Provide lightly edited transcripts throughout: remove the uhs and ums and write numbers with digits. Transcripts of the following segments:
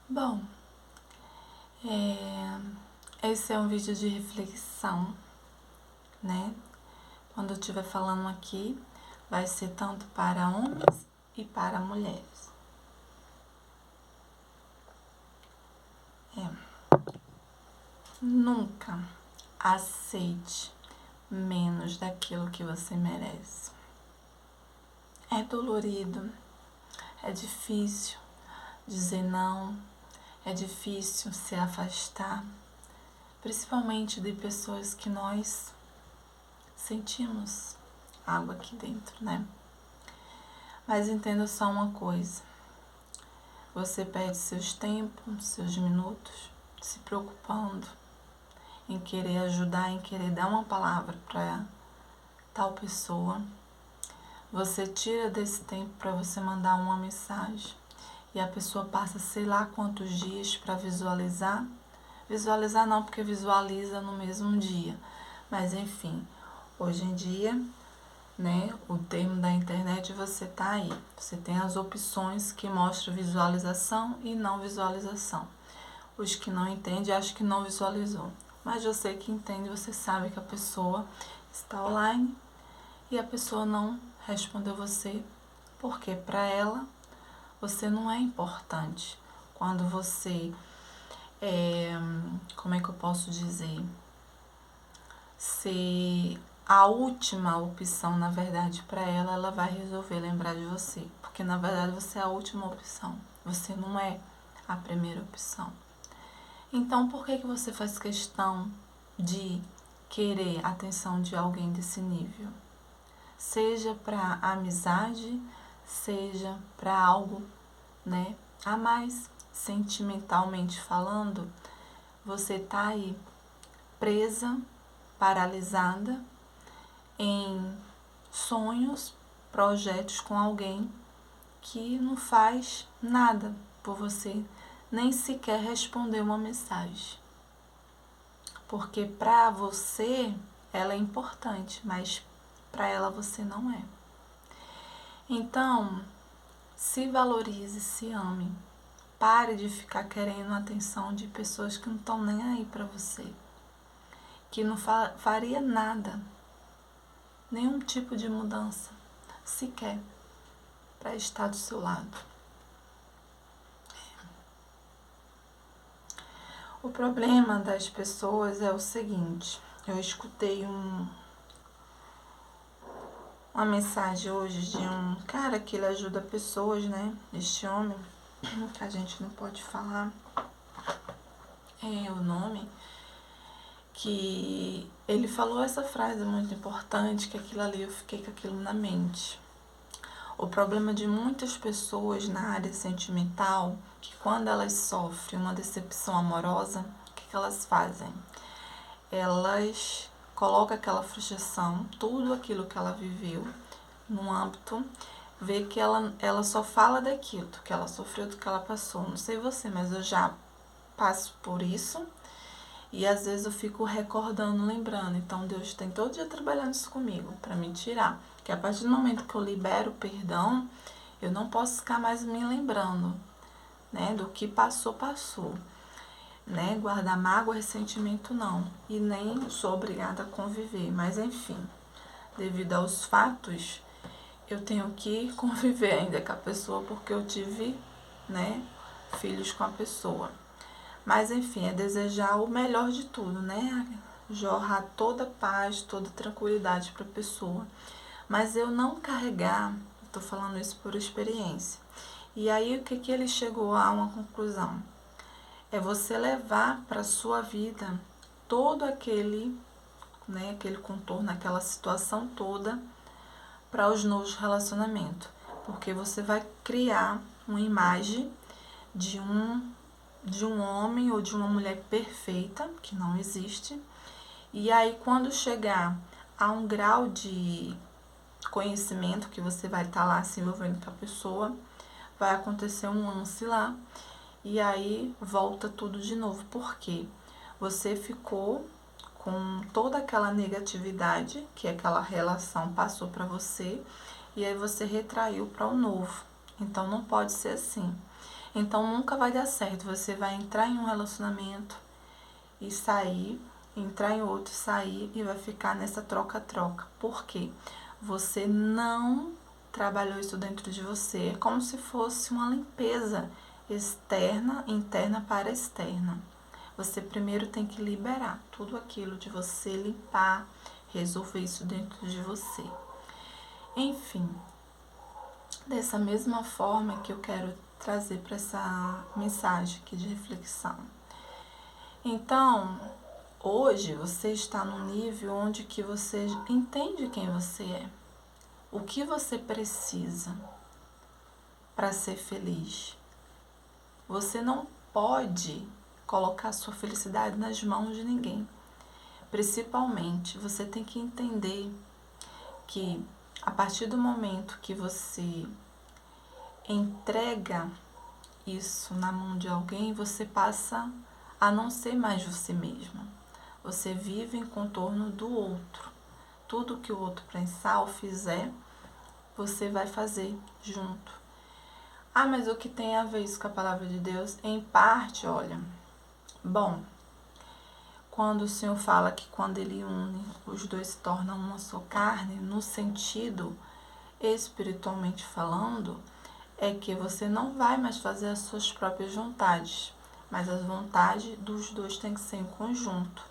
Bom, esse é um vídeo de reflexão, né? Quando eu estiver falando aqui, vai ser tanto para homens e para mulheres. Nunca aceite menos daquilo que você merece. É dolorido, é difícil dizer não, é difícil se afastar, principalmente de pessoas que nós sentimos algo aqui dentro, né? Mas entenda só uma coisa: você perde seus tempos, seus minutos, se preocupando em querer ajudar, em querer dar uma palavra para tal pessoa. Você tira desse tempo para você mandar uma mensagem e a pessoa passa sei lá quantos dias para visualizar. Visualizar não, porque visualiza no mesmo dia. Mas enfim, hoje em dia, né, o termo da internet, você tá aí. Você tem as opções que mostram visualização e não visualização. Os que não entendem, acham que não visualizou. Mas você que entende, você sabe que a pessoa está online e a pessoa não respondeu você, porque para ela você não é importante. Quando você, como é que eu posso dizer? Ser a última opção, na verdade, para ela, ela vai resolver lembrar de você. Porque, na verdade, você é a última opção. Você não é a primeira opção. Então, por que você faz questão de querer a atenção de alguém desse nível? Seja para amizade, seja para algo, né, a mais, sentimentalmente falando, você tá aí presa, paralisada em sonhos, projetos com alguém que não faz nada por você, nem sequer responder uma mensagem. Porque para você ela é importante, mas para ela você não é. Então, se valorize, se ame. Pare de ficar querendo a atenção de pessoas que não estão nem aí para você, que não faria nada, nenhum tipo de mudança, sequer, para estar do seu lado. O problema das pessoas é o seguinte: eu escutei uma mensagem hoje de um cara que ele ajuda pessoas, né? Este homem, que a gente não pode falar o nome, que ele falou essa frase muito importante, que aquilo ali eu fiquei com aquilo na mente. O problema de muitas pessoas na área sentimental, que quando elas sofrem uma decepção amorosa, o que elas fazem? Elas colocam aquela frustração, tudo aquilo que ela viveu no âmbito, vê que ela só fala daquilo, do que ela sofreu, do que ela passou. Não sei você, mas eu já passo por isso e às vezes eu fico recordando, lembrando. Então Deus tem todo dia trabalhando isso comigo para me tirar. Que a partir do momento que eu libero o perdão, eu não posso ficar mais me lembrando, né, do que passou, né, guardar mágoa, ressentimento não, e nem sou obrigada a conviver, mas enfim, devido aos fatos, eu tenho que conviver ainda com a pessoa porque eu tive, né, filhos com a pessoa. Mas enfim, é desejar o melhor de tudo, né, jorrar toda paz, toda tranquilidade para a pessoa. Mas eu não carregar, estou falando isso por experiência. E aí o que ele chegou a uma conclusão? É você levar para a sua vida todo aquele, né, aquele contorno, aquela situação toda para os novos relacionamentos. Porque você vai criar uma imagem de um homem ou de uma mulher perfeita, que não existe. E aí quando chegar a um grau de conhecimento que você vai estar lá se envolvendo com a pessoa, vai acontecer um lance lá e aí volta tudo de novo, porque você ficou com toda aquela negatividade que aquela relação passou para você e aí você retraiu para o novo. Então não pode ser assim. Então nunca vai dar certo. Você vai entrar em um relacionamento e sair, entrar em outro, sair e vai ficar nessa troca-troca. Por quê? Você não trabalhou isso dentro de você. É como se fosse uma limpeza externa, interna para externa. Você primeiro tem que liberar tudo aquilo de você, limpar, resolver isso dentro de você. Enfim, dessa mesma forma que eu quero trazer para essa mensagem aqui de reflexão. Então, hoje você está num nível onde que você entende quem você é, o que você precisa para ser feliz. Você não pode colocar sua felicidade nas mãos de ninguém. Principalmente, você tem que entender que a partir do momento que você entrega isso na mão de alguém, você passa a não ser mais você mesma. Você vive em contorno do outro. Tudo que o outro pensar ou fizer, você vai fazer junto. Ah, mas o que tem a ver isso com a palavra de Deus? Em parte, olha, bom, quando o Senhor fala que quando Ele une, os dois se tornam uma só carne, no sentido espiritualmente falando, é que você não vai mais fazer as suas próprias vontades, mas as vontades dos dois têm que ser em conjunto.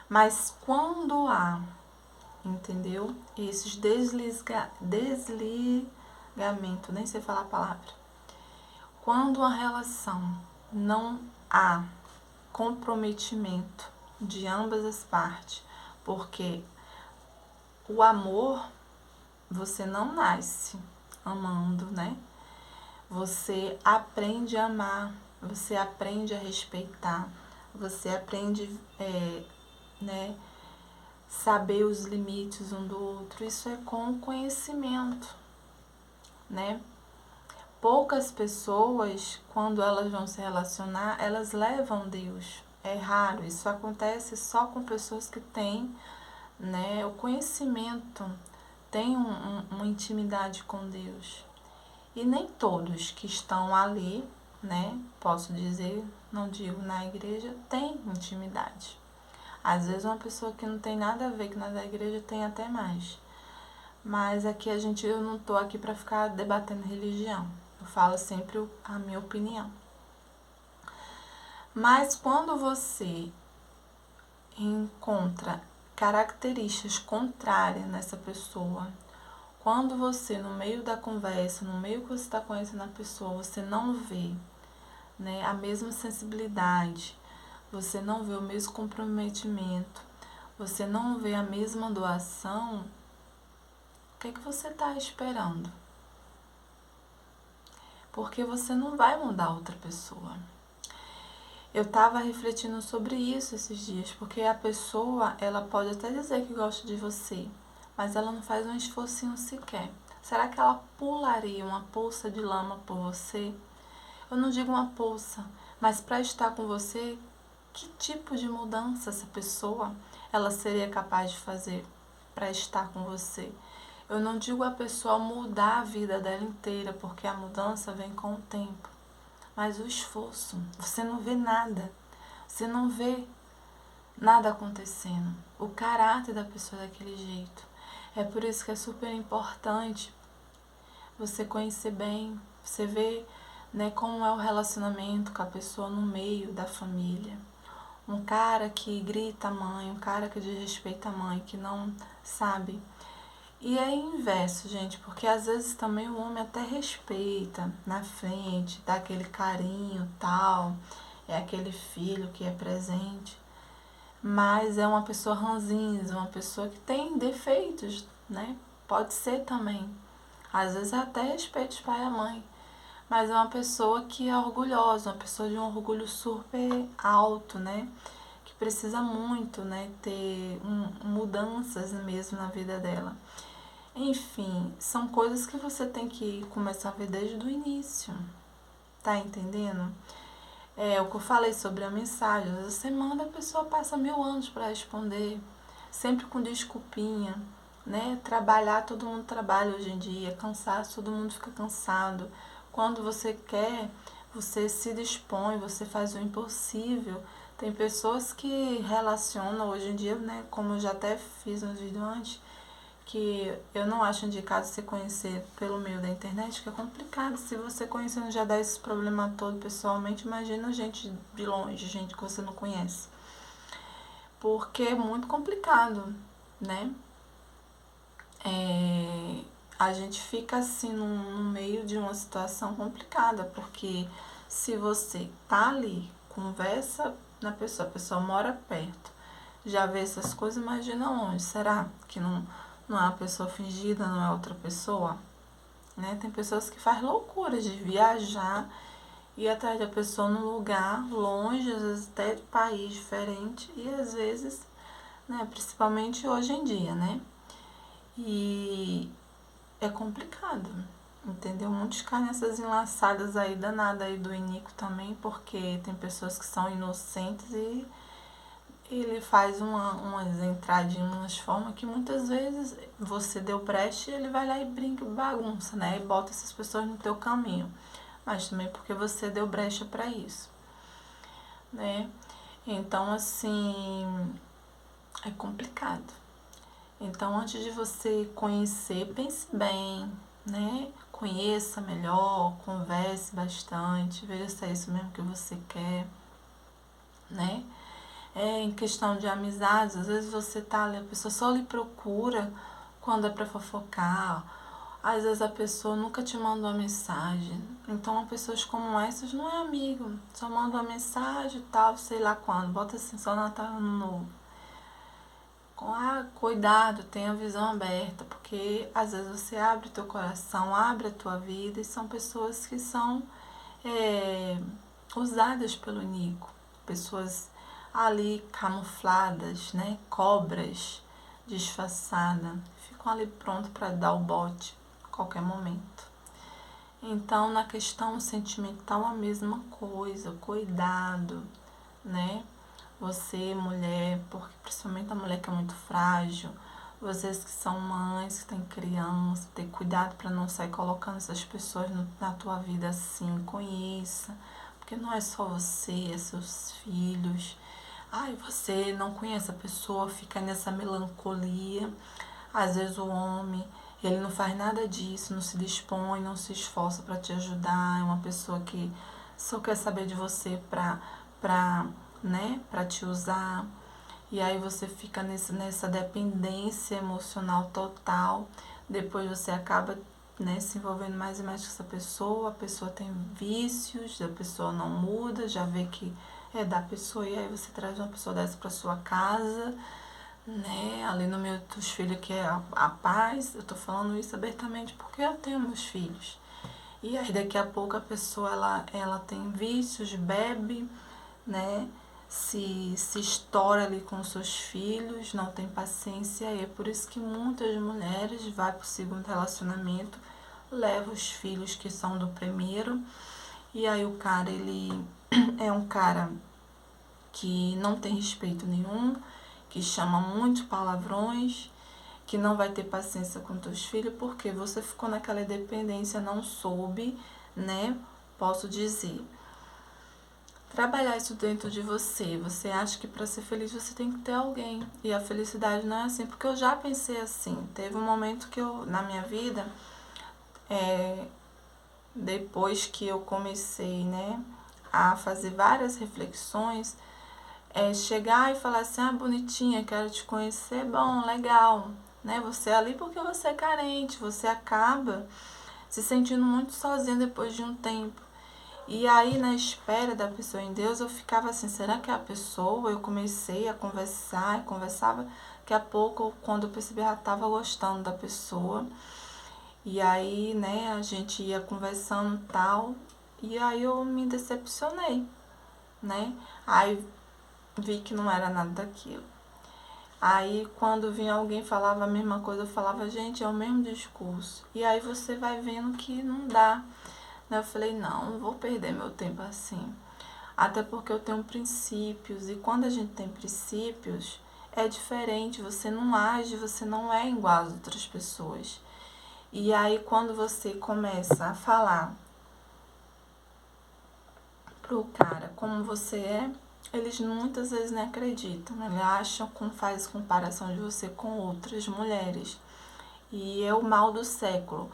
Mas quando há, entendeu? Esses desligamento, nem sei falar a palavra. Quando a relação não há comprometimento de ambas as partes, porque o amor, você não nasce amando, né? Você aprende a amar, você aprende a respeitar, você aprende, né, saber os limites um do outro. Isso é com conhecimento, né? Poucas pessoas, quando elas vão se relacionar, elas levam Deus. É raro, isso acontece só com pessoas que têm, né, o conhecimento, têm uma intimidade com Deus. E nem todos que estão ali, né, posso dizer, não digo na igreja, têm intimidade. Às vezes uma pessoa que não tem nada a ver com na igreja tem até mais. Mas aqui eu não estou aqui para ficar debatendo religião. Eu falo sempre a minha opinião. Mas quando você encontra características contrárias nessa pessoa, quando você, no meio da conversa, no meio que você está conhecendo a pessoa, você não vê, né, a mesma sensibilidade, você não vê o mesmo comprometimento, você não vê a mesma doação, o que é que você está esperando? Porque você não vai mudar outra pessoa. Eu estava refletindo sobre isso esses dias, porque a pessoa, ela pode até dizer que gosta de você, mas ela não faz um esforcinho sequer. Será que ela pularia uma poça de lama por você? Eu não digo uma poça, mas para estar com você, que tipo de mudança essa pessoa ela seria capaz de fazer para estar com você? Eu não digo a pessoa mudar a vida dela inteira, porque a mudança vem com o tempo. Mas o esforço, você não vê nada. Você não vê nada acontecendo. O caráter da pessoa é daquele jeito. É por isso que é super importante você conhecer bem, você ver, né, como é o relacionamento com a pessoa no meio da família. Um cara que grita a mãe, um cara que desrespeita a mãe, que não sabe. E é inverso, gente, porque às vezes também o homem até respeita na frente, dá aquele carinho tal, é aquele filho que é presente, mas é uma pessoa ranzinza, uma pessoa que tem defeitos, né? Pode ser também. Às vezes até respeita os pai e a mãe, mas é uma pessoa que é orgulhosa, uma pessoa de um orgulho super alto, né? Que precisa muito, né, ter mudanças mesmo na vida dela. Enfim, são coisas que você tem que começar a ver desde o início, tá entendendo? É o que eu falei sobre a mensagem, às vezes você manda, a pessoa passa 1000 anos para responder, sempre com desculpinha, né? Trabalhar, todo mundo trabalha hoje em dia, cansaço, todo mundo fica cansado. Quando você quer, você se dispõe, você faz o impossível. Tem pessoas que relacionam hoje em dia, né, como eu já até fiz nos vídeos antes, que eu não acho indicado se conhecer pelo meio da internet, que é complicado. Se você conhecendo já dá esse problema todo pessoalmente, imagina gente de longe, gente que você não conhece. Porque é muito complicado, né? A gente fica assim no meio de uma situação complicada, porque se você tá ali, conversa na pessoa, a pessoa mora perto, já vê essas coisas, imagina longe. Será que não é uma pessoa fingida, não é outra pessoa? Né? Tem pessoas que fazem loucuras de viajar, ir atrás da pessoa num lugar longe, às vezes até de país diferente, e às vezes, né, principalmente hoje em dia, né? E é complicado, entendeu? Muitos caem nessas enlaçadas aí danadas aí do Inico também, porque tem pessoas que são inocentes e ele faz umas entradinhas, umas formas que muitas vezes você deu brecha e ele vai lá e brinca, bagunça, né? E bota essas pessoas no teu caminho. Mas também porque você deu brecha para isso, né? Então, assim, é complicado. Então, antes de você conhecer, pense bem, né? Conheça melhor, converse bastante, veja se é isso mesmo que você quer, né? Em questão de amizades, às vezes você tá ali, a pessoa só lhe procura quando é pra fofocar. Às vezes a pessoa nunca te manda uma mensagem. Então, pessoas como essas não é amigo. Só manda uma mensagem e tal, sei lá quando. Bota assim, só Natal Ano Novo. Cuidado, tenha a visão aberta, porque às vezes você abre teu coração, abre a tua vida e são pessoas que são usadas pelo Nico, pessoas ali camufladas, né, cobras disfarçadas, ficam ali pronto para dar o bote a qualquer momento. Então, na questão sentimental, a mesma coisa, cuidado, né? Você, mulher, porque principalmente a mulher que é muito frágil, vocês que são mães, que têm criança, ter cuidado para não sair colocando essas pessoas na tua vida assim, conheça, porque não é só você, é seus filhos. Ai, você não conhece a pessoa, fica nessa melancolia. Às vezes o homem, ele não faz nada disso, não se dispõe, não se esforça para te ajudar, é uma pessoa que só quer saber de você para te usar. E aí você fica nessa dependência emocional total. Depois você acaba, né, se envolvendo mais e mais com essa pessoa. A pessoa tem vícios, a pessoa não muda, já vê que é da pessoa. E aí você traz uma pessoa dessa para sua casa, né? Ali no meio dos filhos, que é a paz. Eu tô falando isso abertamente porque eu tenho meus filhos. E aí daqui a pouco a pessoa ela tem vícios, bebe, né? Se estoura ali com seus filhos, não tem paciência. E é por isso que muitas mulheres vão para o segundo relacionamento, levam os filhos que são do primeiro, e aí o cara, ele é um cara que não tem respeito nenhum, que chama muitos palavrões, que não vai ter paciência com teus filhos, porque você ficou naquela dependência, não soube, né? Posso dizer. Trabalhar isso dentro de você. Você acha que para ser feliz você tem que ter alguém. E a felicidade não é assim, porque eu já pensei assim. Teve um momento que eu, na minha vida, depois que eu comecei, né, a fazer várias reflexões, chegar e falar assim, bonitinha, quero te conhecer, bom, legal, né? Você é ali porque você é carente, você acaba se sentindo muito sozinha depois de um tempo. E aí, na espera da pessoa em Deus, eu ficava assim, será que é a pessoa? Eu comecei a conversar, e conversava, daqui a pouco, quando eu percebi, eu já estava gostando da pessoa. E aí, né, a gente ia conversando e tal, e aí eu me decepcionei, né? Aí vi que não era nada daquilo. Aí, quando vinha alguém falava a mesma coisa, eu falava, gente, é o mesmo discurso. E aí você vai vendo que não dá. Eu falei, não vou perder meu tempo assim. Até porque eu tenho princípios. E quando a gente tem princípios, é diferente. Você não age, você não é igual às outras pessoas. E aí, quando você começa a falar pro cara como você é, eles muitas vezes nem acreditam. Eles acham, faz comparação de você com outras mulheres. E é o mal do século.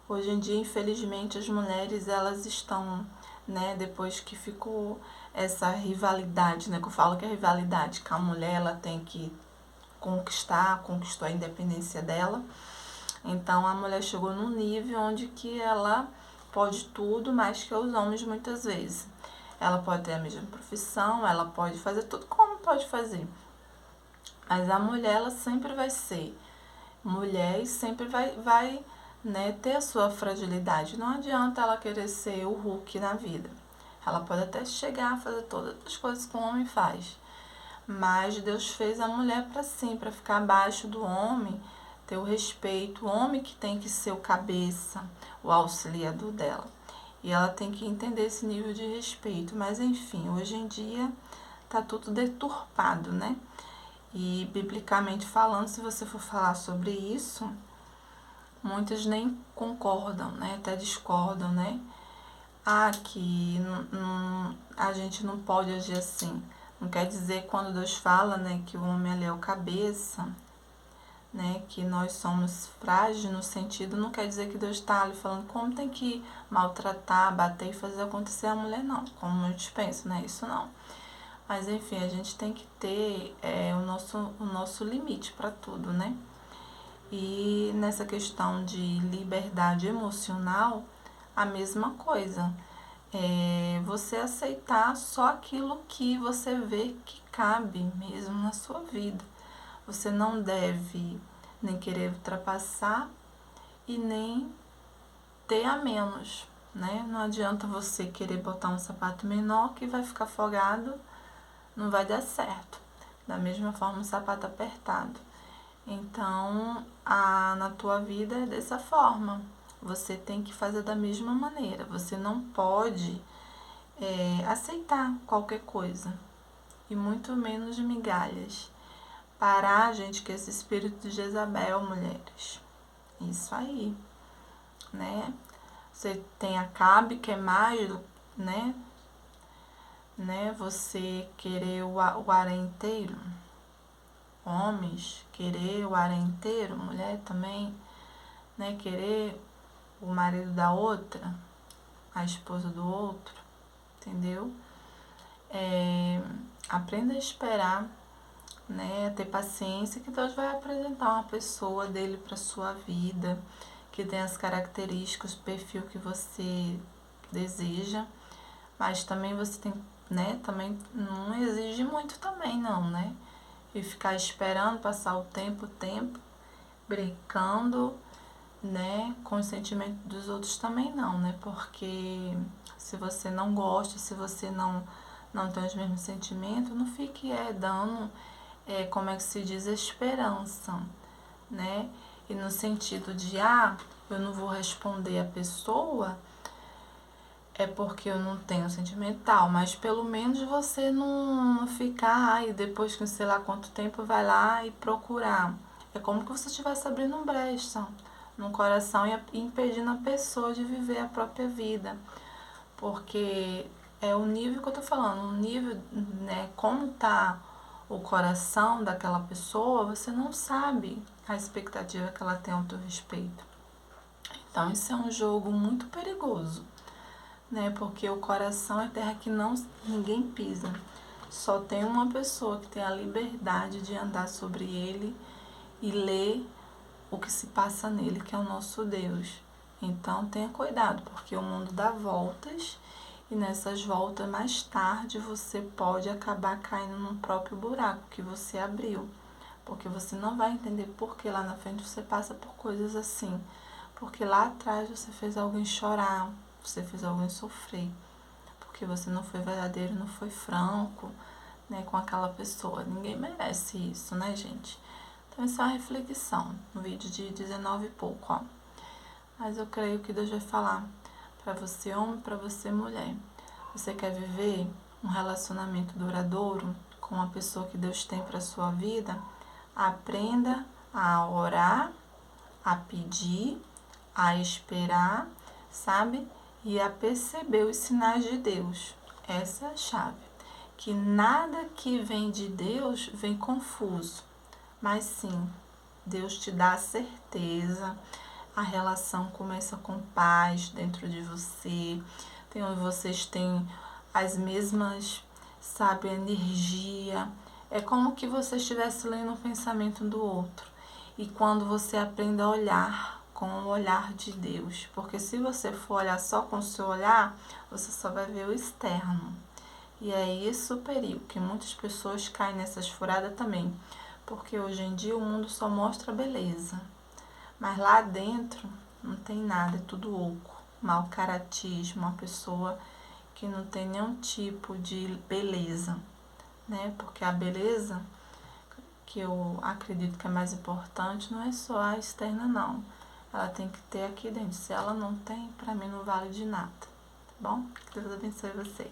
Hoje em dia, infelizmente, as mulheres, elas estão, né, depois que ficou essa rivalidade, né, que eu falo que é rivalidade, que a mulher, ela tem que conquistou a independência dela. Então, a mulher chegou num nível onde que ela pode tudo mais que os homens muitas vezes. Ela pode ter a mesma profissão, ela pode fazer tudo como pode fazer. Mas a mulher, ela sempre vai ser mulher e sempre vai né, ter a sua fragilidade. Não adianta ela querer ser o Hulk na vida. Ela pode até chegar a fazer todas as coisas que o homem faz. Mas Deus fez a mulher para sim, para ficar abaixo do homem, ter o respeito. O homem que tem que ser o cabeça, o auxiliador dela. E ela tem que entender esse nível de respeito. Mas enfim, hoje em dia tá tudo deturpado, né? E biblicamente falando, se você for falar sobre isso, muitas nem concordam, né? Até discordam, né? Que a gente não pode agir assim. Não quer dizer quando Deus fala, né, que o homem ali é o cabeça, né, que nós somos frágeis no sentido, não quer dizer que Deus está ali falando como tem que maltratar, bater e fazer acontecer a mulher, não. Como muitos pensam, né? Isso não. Mas enfim, a gente tem que ter o nosso limite para tudo, né? E nessa questão de liberdade emocional, a mesma coisa. Você aceitar só aquilo que você vê que cabe mesmo na sua vida. Você não deve nem querer ultrapassar e nem ter a menos, né? Não adianta você querer botar um sapato menor que vai ficar folgado, não vai dar certo. Da mesma forma, um sapato apertado. Então, na tua vida é dessa forma. Você tem que fazer da mesma maneira. Você não pode aceitar qualquer coisa. E muito menos migalhas. Parar, gente, com esse espírito de Jezabel, mulheres. Isso aí, né? Você tem Acabe, que é mais, né? Você querer o harém inteiro. Homens, querer o harém inteiro. Mulher também, né? Querer o marido da outra, a esposa do outro, entendeu? Aprenda a esperar, né? A ter paciência, que Deus vai apresentar uma pessoa dele para sua vida, que tem as características, o perfil que você deseja, mas também você tem, né? Também não exige muito também, não, né? E ficar esperando passar o tempo, brincando, né? Com o sentimento dos outros também não, né? Porque se você não gosta, se você não tem os mesmos sentimentos, não fique dando, como é que se diz, esperança, né? E no sentido de, eu não vou responder a pessoa, é porque eu não tenho sentimental, mas pelo menos você não ficar, e depois que sei lá quanto tempo vai lá e procurar. É como que você estivesse abrindo um brecha no coração e impedindo a pessoa de viver a própria vida. Porque é o nível que eu tô falando, o nível, né, como tá o coração daquela pessoa, você não sabe a expectativa que ela tem ao teu respeito. Então isso é um jogo muito perigoso, né? Porque o coração é terra que ninguém pisa. Só tem uma pessoa que tem a liberdade de andar sobre ele e ler o que se passa nele, que é o nosso Deus. Então tenha cuidado, porque o mundo dá voltas e nessas voltas mais tarde você pode acabar caindo no próprio buraco que você abriu. Porque você não vai entender por que lá na frente você passa por coisas assim. Porque lá atrás você fez alguém chorar, você fez alguém sofrer. Porque você não foi verdadeiro, não foi franco, né, com aquela pessoa. Ninguém merece isso, né, gente? Então, essa é uma reflexão, no vídeo de 19 e pouco, ó. Mas eu creio que Deus vai falar para você, homem, para você, mulher. Você quer viver um relacionamento duradouro com a pessoa que Deus tem para sua vida? Aprenda a orar, a pedir, a esperar, sabe? E a perceber os sinais de Deus. Essa é a chave. Que nada que vem de Deus vem confuso, mas sim, Deus te dá a certeza, a relação começa com paz dentro de você, vocês têm as mesmas, sabe, energia. É como que você estivesse lendo o pensamento do outro. E quando você aprende a olhar com o olhar de Deus, porque se você for olhar só com o seu olhar, você só vai ver o externo. E é isso o perigo, que muitas pessoas caem nessas furadas também, porque hoje em dia o mundo só mostra beleza, mas lá dentro não tem nada, é tudo oco, mau caratismo, uma pessoa que não tem nenhum tipo de beleza, né? Porque a beleza, que eu acredito que é mais importante, não é só a externa, não. Ela tem que ter aqui dentro. Se ela não tem, pra mim não vale de nada, tá bom? Que Deus abençoe você.